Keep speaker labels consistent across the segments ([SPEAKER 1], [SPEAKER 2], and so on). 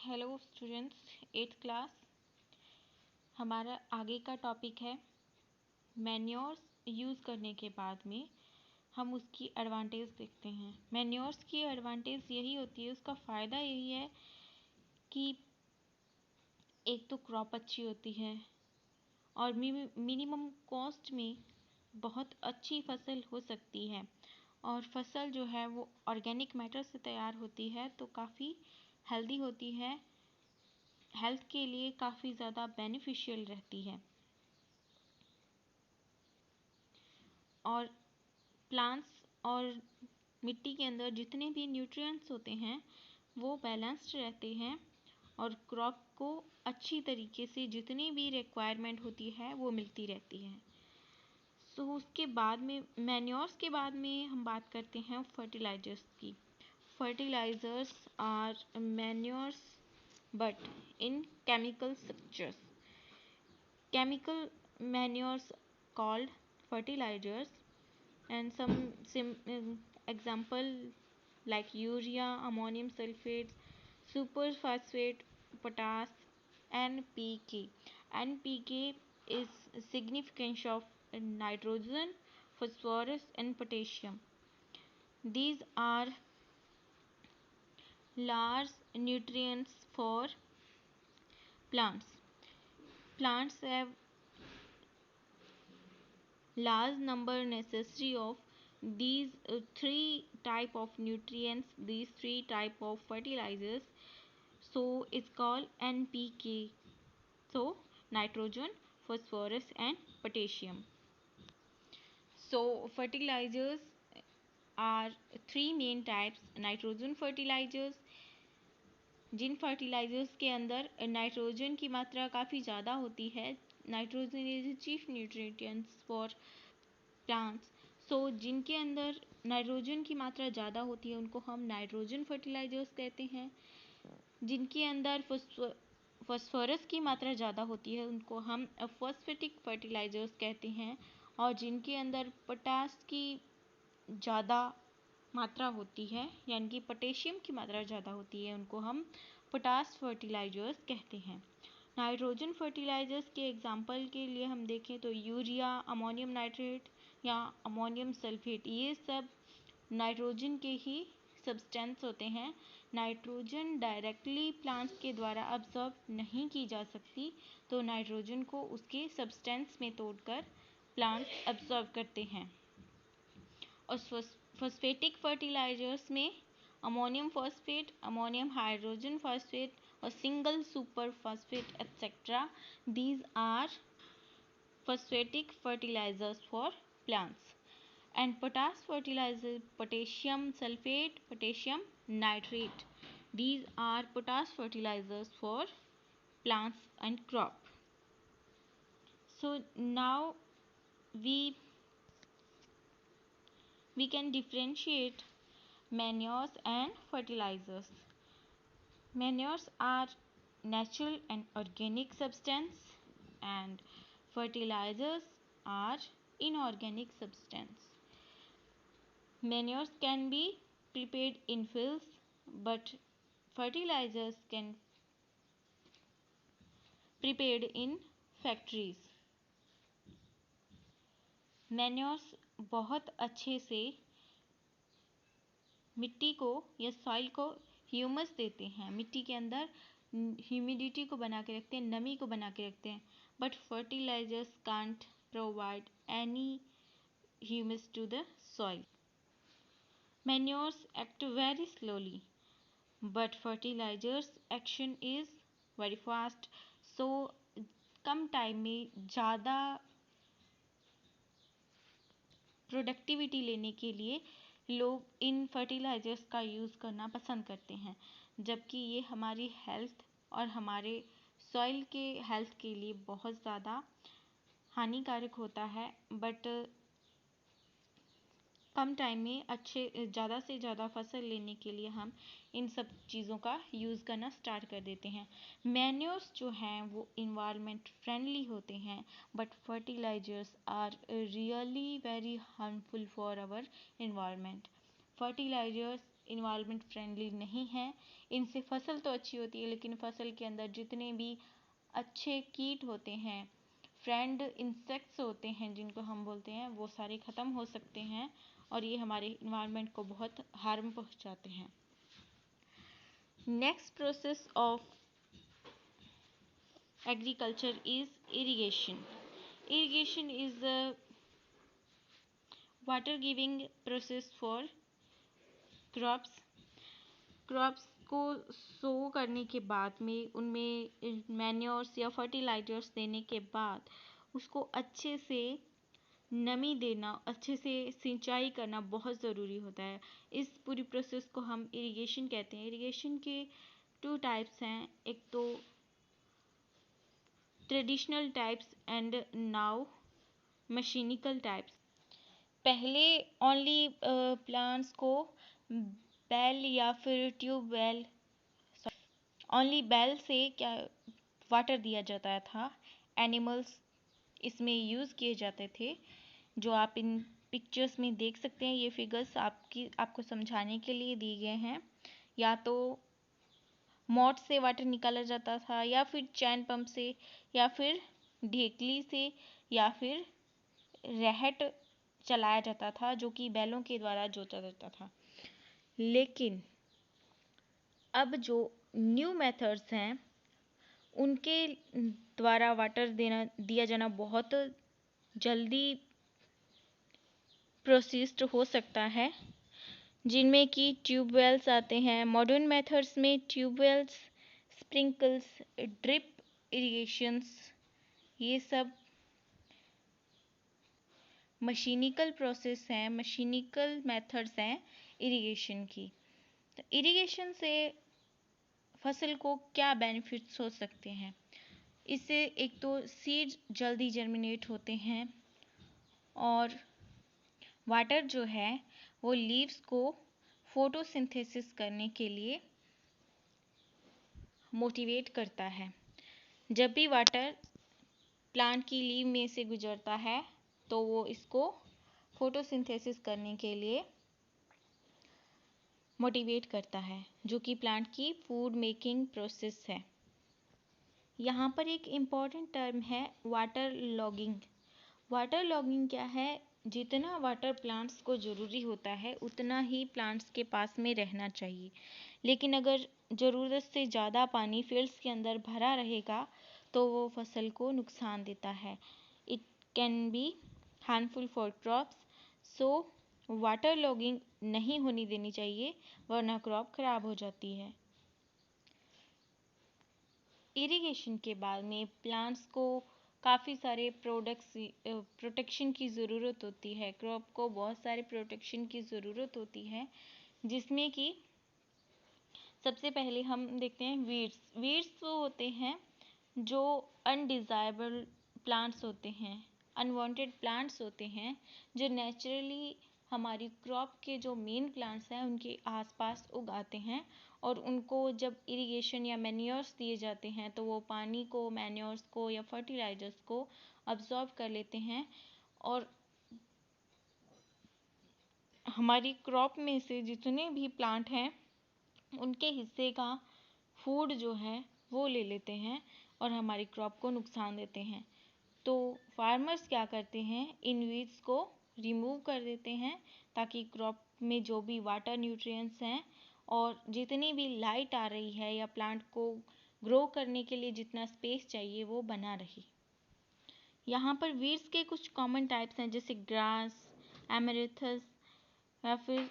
[SPEAKER 1] Hello students, 8th class. हमारा आगे का टॉपिक है मैन्योर्स यूज़ करने के बाद में हम उसकी एडवांटेज देखते हैं। मैन्योर्स की एडवांटेज यही होती है, उसका फ़ायदा यही है कि एक तो क्रॉप अच्छी होती है और मिनिमम कॉस्ट में बहुत अच्छी फसल हो सकती है और फसल जो है वो ऑर्गेनिक मैटर से तैयार होती है तो काफ़ी हेल्दी होती है, हेल्थ के लिए काफ़ी ज़्यादा बेनिफिशियल रहती है। और प्लांट्स और मिट्टी के अंदर जितने भी न्यूट्रिएंट्स होते हैं वो बैलेंस्ड रहते हैं और क्रॉप को अच्छी तरीके से जितनी भी रिक्वायरमेंट होती है वो मिलती रहती है। उसके बाद में मैन्योर्स के बाद में हम बात करते हैं फर्टिलाइजर्स की। Fertilisers are manures but in chemical structures. Chemical manures called fertilizers and some example like urea, ammonium sulfate, superphosphate, potash, NPK. NPK is significance of nitrogen, phosphorus and potassium. These are large nutrients for plants. Plants have large number necessary of these three type of nutrients, these three type of fertilizers. So it's called NPK. So nitrogen, phosphorus and potassium. So fertilizers are three main types. Nitrogen fertilizers, जिन fertilizers के अंदर nitrogen की मात्रा काफ़ी ज़्यादा होती है। Nitrogen is chief nutrients for plants. So जिनके अंदर नाइट्रोजन की मात्रा ज़्यादा होती है उनको हम नाइट्रोजन फर्टिलाइजर्स कहते हैं। जिनके अंदर फॉस्फोरस की मात्रा ज़्यादा होती है उनको हम फॉस्फेटिक फर्टिलाइजर्स कहते हैं। और जिनके अंदर पोटास की ज़्यादा मात्रा होती है यानी कि पोटेशियम की मात्रा ज़्यादा होती है उनको हम पोटास फर्टिलाइजर्स कहते हैं। नाइट्रोजन फर्टिलाइजर्स के एग्जांपल के लिए हम देखें तो यूरिया, अमोनियम नाइट्रेट या अमोनियम सल्फेट, ये सब नाइट्रोजन के ही सब्सटेंस होते हैं। नाइट्रोजन डायरेक्टली प्लांट्स के द्वारा अब्जॉर्ब नहीं की जा सकती, तो नाइट्रोजन को उसके सब्सटेंस में तोड़कर प्लांट्स अब्जॉर्ब करते हैं। और फॉस्फेटिक फर्टिलाइजर्स में ammonium phosphate, ammonium hydrogen phosphate और single super phosphate etcetera, these are phosphatic fertilizers for plants. And potash fertilizer, potassium sulfate, potassium nitrate, these are potash fertilizers for plants and crop. So now we can differentiate manures and fertilizers. Manures are natural and organic substance and fertilizers are inorganic substance. Manures can be prepared in fields, but fertilizers can prepared in factories. Manures बहुत अच्छे से मिट्टी को या soil को humus देते हैं, मिट्टी के अंदर ह्यूमिडिटी को बना के रखते हैं, नमी को बना के रखते हैं। But fertilisers can't provide any humus to the soil. Manures act very slowly, but fertilizers action is very fast. So come time में ज़्यादा प्रोडक्टिविटी लेने के लिए लोग इन फर्टिलाइजर्स का यूज़ करना पसंद करते हैं, जबकि ये हमारी हेल्थ और हमारे सॉइल के हेल्थ के लिए बहुत ज़्यादा हानिकारक होता है। बट कम टाइम में ज़्यादा से ज़्यादा फसल लेने के लिए हम इन सब चीज़ों का यूज़ करना स्टार्ट कर देते हैं। मैन्योर्स जो हैं वो इन्वायरमेंट फ्रेंडली होते हैं, but fertilisers are really very harmful for our environment. Fertilizers environment friendly नहीं है। इनसे फसल तो अच्छी होती है, लेकिन फसल के अंदर जितने भी अच्छे कीट होते हैं, फ्रेंड इंसेक्ट्स होते हैं जिनको हम बोलते हैं, वो सारे ख़त्म हो सकते हैं और ये हमारे इन्वायरमेंट को बहुत हार्म पहुंचाते हैं। Next process of agriculture is irrigation. Irrigation is the water giving process for crops. Crops को सो करने के बाद में उनमें मैन्योर्स या फर्टिलाइजर्स देने के बाद उसको अच्छे से नमी देना, अच्छे से सिंचाई करना बहुत ज़रूरी होता है। इस पूरी प्रोसेस को हम इरिगेशन कहते हैं। इरिगेशन के 2 टाइप्स हैं, एक तो traditional types and now mechanical types. पहले ओनली प्लांट्स को बेल या फिर ट्यूबवेल, ओनली बेल से क्या वाटर दिया जाता था। एनिमल्स इसमें यूज़ किए जाते थे, जो आप इन पिक्चर्स में देख सकते हैं। ये फिगर्स आपको समझाने के लिए दिए गए हैं। या तो मोट से वाटर निकाला जाता था, या फिर चैन पंप से, या फिर ढेकली से, या फिर रहट चलाया जाता था, जो कि बैलों के द्वारा जोता जाता था। लेकिन अब जो न्यू मेथड्स हैं, उनके द्वारा वाटर दिया जाना बहुत जल्दी प्रोसेस्ड हो सकता है, जिनमें कि ट्यूबवेल्स आते हैं। मॉडर्न मेथड्स में ट्यूबवेल्स, स्प्रिंकल्स, ड्रिप इरिगेशंस, ये सब मशीनिकल प्रोसेस हैं, मशीनिकल मेथड्स हैं इरिगेशन की। तो इरिगेशन से फसल को क्या बेनिफिट्स हो सकते हैं? इससे एक तो सीड जल्दी जर्मिनेट होते हैं, और वाटर जो है वो लीव्स को फोटोसिंथेसिस करने के लिए मोटिवेट करता है। जब भी वाटर प्लांट की लीव में से गुजरता है तो वो इसको फोटोसिंथेसिस करने के लिए मोटिवेट करता है, जो कि प्लांट की फूड मेकिंग प्रोसेस है। यहाँ पर एक इम्पॉर्टेंट टर्म है वाटर लॉगिंग। वाटर लॉगिंग क्या है? जितना वाटर प्लांट्स को ज़रूरी होता है उतना ही प्लांट्स के पास में रहना चाहिए, लेकिन अगर ज़रूरत से ज़्यादा पानी फील्ड्स के अंदर भरा रहेगा तो वो फसल को नुकसान देता है। It can be harmful for crops, so water logging नहीं होनी देनी चाहिए, वरना क्रॉप खराब हो जाती है। इरिगेशन के बाद में प्लांट्स को काफ़ी सारे प्रोटेक्शन की ज़रूरत होती है। क्रॉप को बहुत सारे प्रोटेक्शन की ज़रूरत होती है, जिसमें कि सबसे पहले हम देखते हैं वीड्स। वीड्स वो होते हैं जो अनडिज़ायरेबल प्लांट्स होते हैं, अनवांटेड प्लांट्स होते हैं, जो नेचुरली हमारी क्रॉप के जो मेन प्लांट्स हैं उनके आसपास उगाते हैं, और उनको जब इरिगेशन या मैन्योर्स दिए जाते हैं तो वो पानी को, मैन्योर्स को या फर्टिलाइजर्स को अब्जॉर्ब कर लेते हैं, और हमारी क्रॉप में से जितने भी प्लांट हैं उनके हिस्से का फूड जो है वो ले लेते हैं और हमारी क्रॉप को नुकसान देते हैं। तो फार्मर्स क्या करते हैं, इन वीड्स को रिमूव कर देते हैं, ताकि क्रॉप में जो भी वाटर न्यूट्रिएंट्स हैं और जितनी भी लाइट आ रही है या प्लांट को ग्रो करने के लिए जितना स्पेस चाहिए वो बना रहे। यहाँ पर वीड्स के कुछ कॉमन टाइप्स हैं, जैसे ग्रास, एमेरिथस, या फिर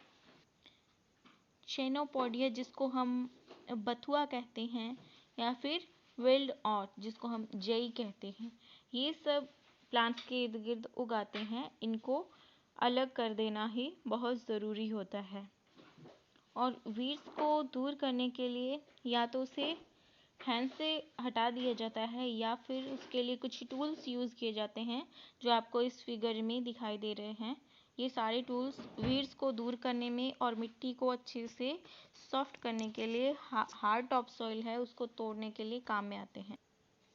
[SPEAKER 1] शेनोपोडिया जिसको हम बथुआ कहते हैं, या फिर विल्ड ऑट जिसको हम जई कहते हैं। ये सब प्लांट्स के इर्द गिर्द उगाते हैं। इनको अलग कर देना ही बहुत ज़रूरी होता है, और वीड्स को दूर करने के लिए या तो उसे हैंड से हटा दिया जाता है, या फिर उसके लिए कुछ टूल्स यूज़ किए जाते हैं जो आपको इस फिगर में दिखाई दे रहे हैं। ये सारे टूल्स वीड्स को दूर करने में और मिट्टी को अच्छे से सॉफ्ट करने के लिए, हार्ड टॉप सॉइल है उसको तोड़ने के लिए काम में आते हैं।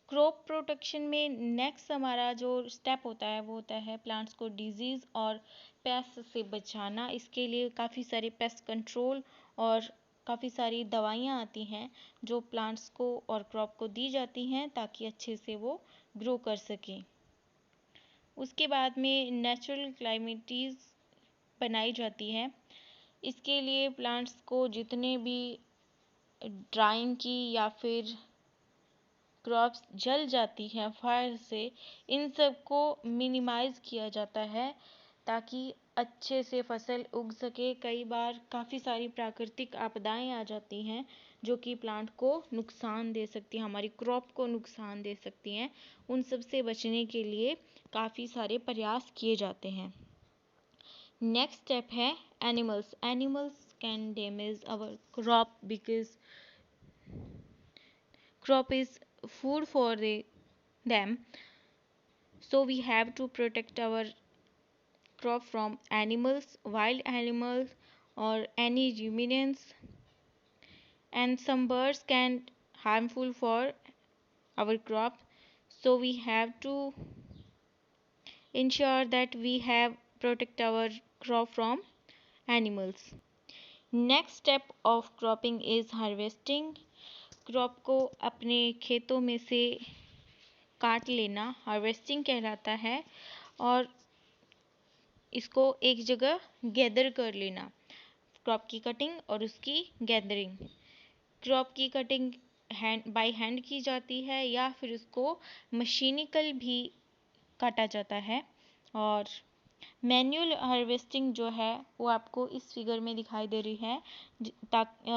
[SPEAKER 1] क्रॉप प्रोटेक्शन में नेक्स्ट हमारा जो स्टेप होता है वो होता है प्लांट्स को डिजीज़ और पेस्ट से बचाना। इसके लिए काफ़ी सारे पेस्ट कंट्रोल और काफ़ी सारी दवाइयाँ आती हैं जो प्लांट्स को और क्रॉप को दी जाती हैं ताकि अच्छे से वो ग्रो कर सकें। उसके बाद में नेचुरल क्लाइमेटीज़ बनाई जाती है। इसके लिए प्लांट्स को जितने भी ड्राइंग की या फिर क्रॉप्स जल जाती हैं फायर से, इन सब को मिनिमाइज़ किया जाता है ताकि अच्छे से फसल उग सके। कई बार काफ़ी सारी प्राकृतिक आपदाएं आ जाती हैं जो कि प्लांट को नुकसान दे सकती हैं, हमारी क्रॉप को नुकसान दे सकती हैं। उन सब से बचने के लिए काफ़ी सारे प्रयास किए जाते हैं। नेक्स्ट स्टेप है animals. Animals can damage our crop because crop is food for them, so we have to protect our crop from animals, wild animals, or any ruminants, and some birds can harmful for our crop, so we have to ensure that we have protect our crop from animals. Next step of cropping is harvesting. Crop को अपने खेतों में से काट लेना harvesting कहलाता है और इसको एक जगह गैदर कर लेना। क्रॉप की कटिंग और उसकी गैदरिंग। क्रॉप की कटिंग बाय हैंड की जाती है या फिर उसको मशीनिकल भी काटा जाता है। और मैन्युअल हार्वेस्टिंग जो है वो आपको इस फिगर में दिखाई दे रही है,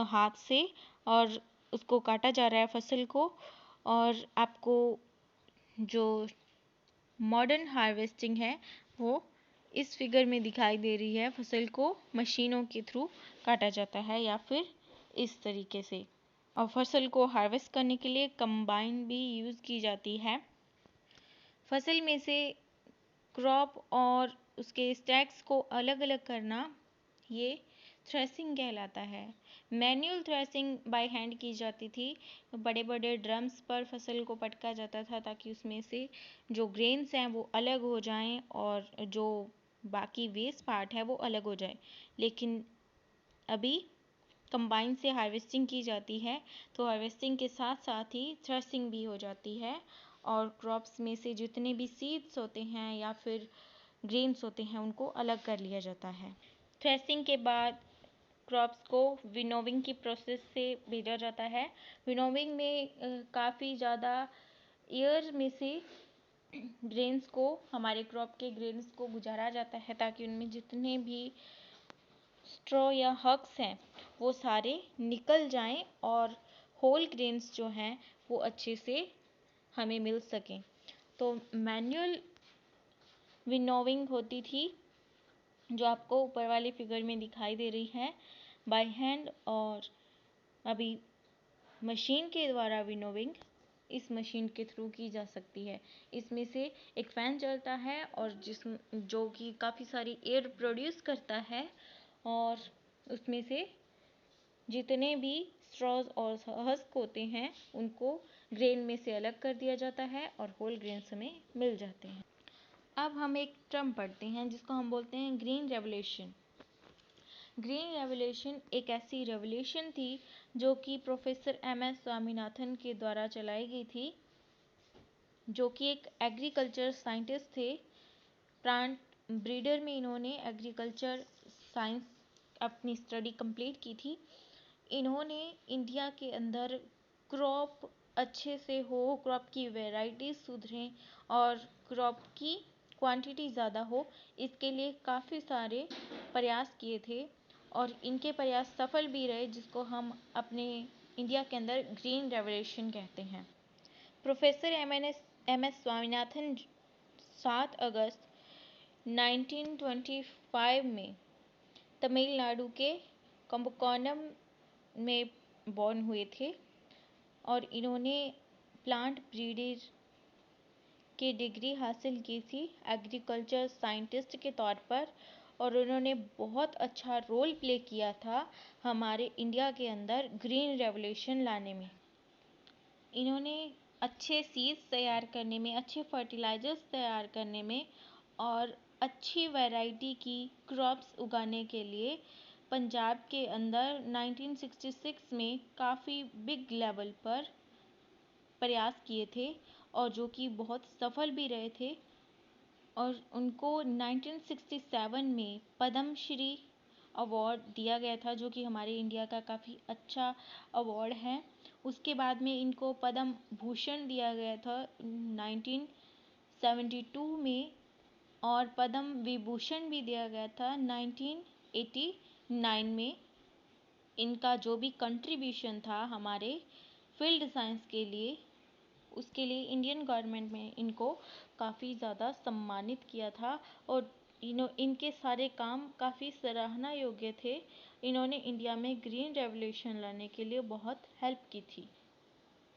[SPEAKER 1] हाथ से और उसको काटा जा रहा है फसल को। और आपको जो मॉडर्न हार्वेस्टिंग है वो इस फिगर में दिखाई दे रही है, फसल को मशीनों के थ्रू काटा जाता है या फिर इस तरीके से। और फसल को हार्वेस्ट करने के लिए कंबाइन भी यूज़ की जाती है। फसल में से क्रॉप और उसके स्टैक्स को अलग अलग करना ये थ्रेसिंग कहलाता है। मैन्युअल थ्रेसिंग बाय हैंड की जाती थी। बड़े बड़े ड्रम्स पर फसल को पटका जाता था ताकि उसमें से जो ग्रेन्स हैं वो अलग हो जाएं और जो बाकी वेस्ट पार्ट है वो अलग हो जाए। लेकिन अभी कंबाइन से हार्वेस्टिंग की जाती है, तो हार्वेस्टिंग के साथ साथ ही थ्रेसिंग भी हो जाती है और क्रॉप्स में से जितने भी सीड्स होते हैं या फिर ग्रेन्स होते हैं उनको अलग कर लिया जाता है। थ्रेसिंग के बाद क्रॉप्स को विनोविंग की प्रोसेस से भेजा जाता है। विनोविंग में काफ़ी ज़्यादा एयर में से ग्रेन्स को, हमारे क्रॉप के ग्रेन्स को गुजारा जाता है ताकि उनमें जितने भी स्ट्रॉ या हक्स हैं वो सारे निकल जाएं और होल ग्रेन्स जो हैं वो अच्छे से हमें मिल सकें। तो मैन्युअल विनोविंग होती थी जो आपको ऊपर वाले फिगर में दिखाई दे रही है बाय हैंड, और अभी मशीन के द्वारा विनोविंग इस मशीन के थ्रू की जा सकती है। इसमें से एक फ़ैन चलता है और जो कि काफ़ी सारी एयर प्रोड्यूस करता है और उसमें से जितने भी स्ट्रॉज और हस्क होते हैं उनको ग्रेन में से अलग कर दिया जाता है और होल ग्रेन्स हमें मिल जाते हैं। अब हम एक टर्म पढ़ते हैं जिसको हम बोलते हैं ग्रीन रेवोल्यूशन। ग्रीन रेवोल्यूशन एक ऐसी रेवोल्यूशन थी जो कि प्रोफेसर एम.एस. स्वामीनाथन के द्वारा चलाई गई थी, जो कि एक एग्रीकल्चर साइंटिस्ट थे। प्लांट ब्रीडर में इन्होंने एग्रीकल्चर साइंस अपनी स्टडी कंप्लीट की थी। इन्होंने इंडिया के अंदर क्रॉप अच्छे से हो, क्रॉप की वैरायटी सुधरें और क्रॉप की क्वांटिटी ज़्यादा हो, इसके लिए काफ़ी सारे प्रयास किए थे और इनके प्रयास सफल भी रहे, जिसको हम अपने इंडिया के अंदर ग्रीन रेवोल्यूशन कहते हैं। Professor MS. स्वामीनाथन 7 अगस्त 1925 में तमिलनाडु के कंबकोणम में बॉर्न हुए थे और इन्होंने प्लांट ब्रीडर की डिग्री हासिल की थी एग्रीकल्चर साइंटिस्ट के तौर पर, और उन्होंने बहुत अच्छा रोल प्ले किया था हमारे इंडिया के अंदर ग्रीन रेवोल्यूशन लाने में। इन्होंने अच्छे सीड्स तैयार करने में, अच्छे फर्टिलाइजर्स तैयार करने में और अच्छी वैरायटी की क्रॉप्स उगाने के लिए पंजाब के अंदर 1966 में काफ़ी बिग लेवल पर प्रयास किए थे और जो कि बहुत सफल भी रहे थे। और उनको 1967 में पद्म श्री अवार्ड दिया गया था, जो कि हमारे इंडिया का काफ़ी अच्छा अवार्ड है। उसके बाद में इनको पद्म भूषण दिया गया था 1972 में, और पद्म विभूषण भी दिया गया था 1989 में। इनका जो भी कंट्रीब्यूशन था हमारे फील्ड साइंस के लिए, उसके लिए इंडियन गवर्नमेंट में इनको काफ़ी ज़्यादा सम्मानित किया था। और इनके सारे काम काफ़ी सराहना योग्य थे। इन्होंने इंडिया में ग्रीन रेवोल्यूशन लाने के लिए बहुत हेल्प की थी।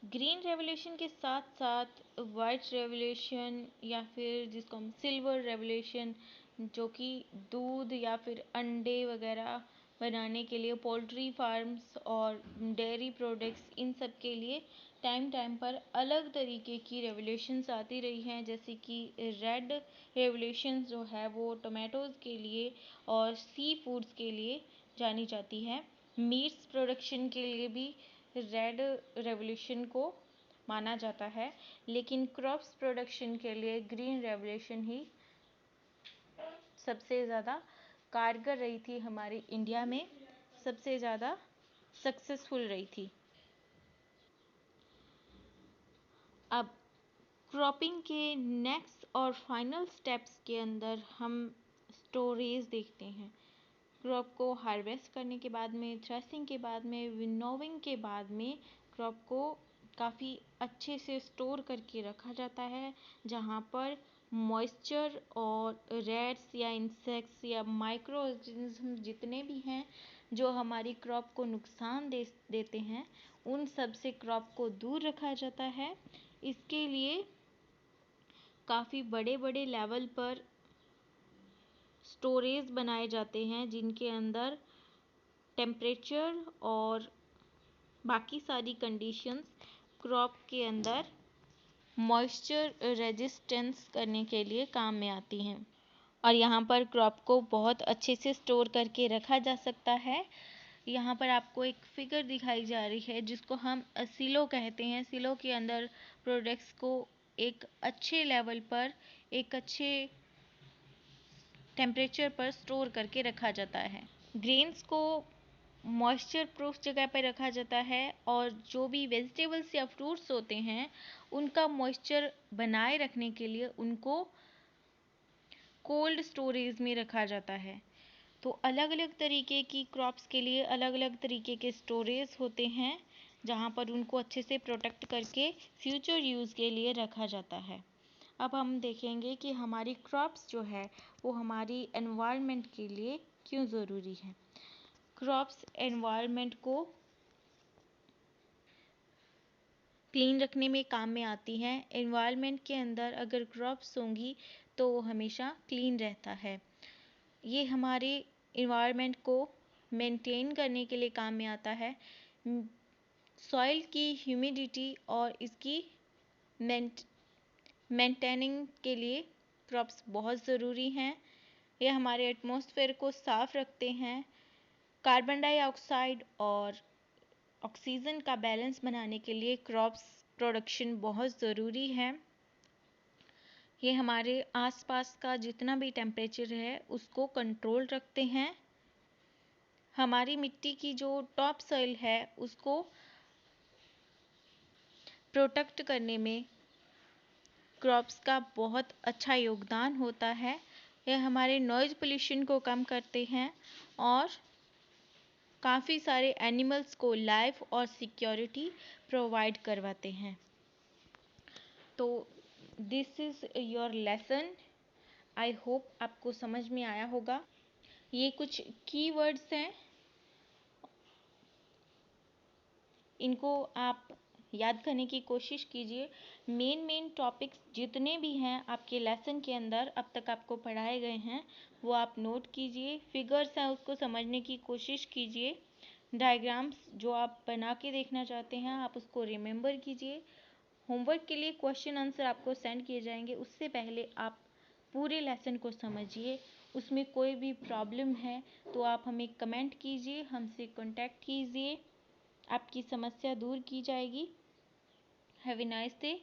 [SPEAKER 1] ग्रीन रेवोल्यूशन के साथ साथ वाइट रेवोल्यूशन, या फिर जिसको हम सिल्वर रेवोल्यूशन, जो कि दूध या फिर अंडे वगैरह बनाने के लिए पोल्ट्री फार्म्स और डेयरी प्रोडक्ट्स, इन सब के लिए टाइम टाइम पर अलग तरीके की रेवोल्यूशंस आती रही हैं। जैसे कि रेड रेवोल्यूशन जो है वो टोमेटोज़ के लिए और सी फूड्स के लिए जानी जाती है। मीट्स प्रोडक्शन के लिए भी रेड रेवोल्यूशन को माना जाता है, लेकिन क्रॉप्स प्रोडक्शन के लिए ग्रीन रेवोल्यूशन ही सबसे ज़्यादा कारगर रही थी, हमारे इंडिया में सबसे ज़्यादा सक्सेसफुल रही थी। अब क्रॉपिंग के नेक्स्ट और फाइनल स्टेप्स के अंदर हम स्टोरेज देखते हैं। क्रॉप को हार्वेस्ट करने के बाद में, थ्रेसिंग के बाद में, विनोविंग के बाद में क्रॉप को काफ़ी अच्छे से स्टोर करके रखा जाता है, जहाँ पर मॉइस्चर और रेट्स या इंसेक्ट्स या माइक्रो ऑर्गेनिज्म जितने भी हैं जो हमारी क्रॉप को नुकसान देते हैं, उन सब से क्रॉप को दूर रखा जाता है। इसके लिए काफ़ी बड़े बड़े लेवल पर स्टोरेज बनाए जाते हैं, जिनके अंदर टेम्परेचर और बाकी सारी कंडीशंस क्रॉप के अंदर मॉइस्चर रेजिस्टेंस करने के लिए काम में आती हैं। और यहाँ पर क्रॉप को बहुत अच्छे से स्टोर करके रखा जा सकता है। यहाँ पर आपको एक फिगर दिखाई जा रही है जिसको हम सिलो कहते हैं। सिलो के अंदर प्रोडक्ट्स को एक अच्छे लेवल पर, एक अच्छे टेम्परेचर पर स्टोर करके रखा जाता है। ग्रेन्स को मॉइस्चर प्रूफ जगह पर रखा जाता है, और जो भी वेजिटेबल्स या फ्रूट्स होते हैं उनका मॉइस्चर बनाए रखने के लिए उनको कोल्ड स्टोरेज में रखा जाता है। तो अलग अलग तरीके की क्रॉप्स के लिए अलग अलग तरीके के स्टोरेज होते हैं, जहाँ पर उनको अच्छे से प्रोटेक्ट करके फ्यूचर यूज़ के लिए रखा जाता है। अब हम देखेंगे कि हमारी क्रॉप्स जो है वो हमारी एनवायरनमेंट के लिए क्यों ज़रूरी है। क्रॉप्स एनवायरनमेंट को क्लीन रखने में काम में आती हैं। एनवायरनमेंट के अंदर अगर क्रॉप्स होंगी तो वो हमेशा क्लीन रहता है। ये हमारे एनवायरनमेंट को मेंटेन करने के लिए काम में आता है। सॉइल की ह्यूमिडिटी और इसकी मेंटेनिंग के लिए क्रॉप्स बहुत ज़रूरी हैं। ये हमारे एटमॉस्फेयर को साफ रखते हैं। कार्बन डाइऑक्साइड और ऑक्सीजन का बैलेंस बनाने के लिए क्रॉप्स प्रोडक्शन बहुत ज़रूरी है। ये हमारे आसपास का जितना भी टेम्परेचर है उसको कंट्रोल रखते हैं। हमारी मिट्टी की जो टॉप सॉइल है उसको प्रोटेक्ट करने में क्रॉप्स का बहुत अच्छा योगदान होता है। यह हमारे नॉइज़ पोल्यूशन को कम करते हैं और काफ़ी सारे एनिमल्स को लाइफ और सिक्योरिटी प्रोवाइड करवाते हैं। तो this is your lesson. I hope आपको समझ में आया होगा। ये कुछ कीवर्ड्स हैं, इनको आप याद करने की कोशिश कीजिए। मेन टॉपिक्स जितने भी हैं आपके लेसन के अंदर अब तक आपको पढ़ाए गए हैं वो आप नोट कीजिए। फिगर्स हैं उसको समझने की कोशिश कीजिए। डायग्राम्स जो आप बना के देखना चाहते हैं आप उसको रिमेंबर कीजिए। होमवर्क के लिए क्वेश्चन आंसर आपको सेंड किए जाएंगे, उससे पहले आप पूरे लेसन को समझिए उसमें कोई भी प्रॉब्लम है तो आप हमें कमेंट कीजिए, हमसे कांटेक्ट कीजिए, आपकी समस्या दूर की जाएगी। Have a nice day.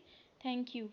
[SPEAKER 1] Thank you.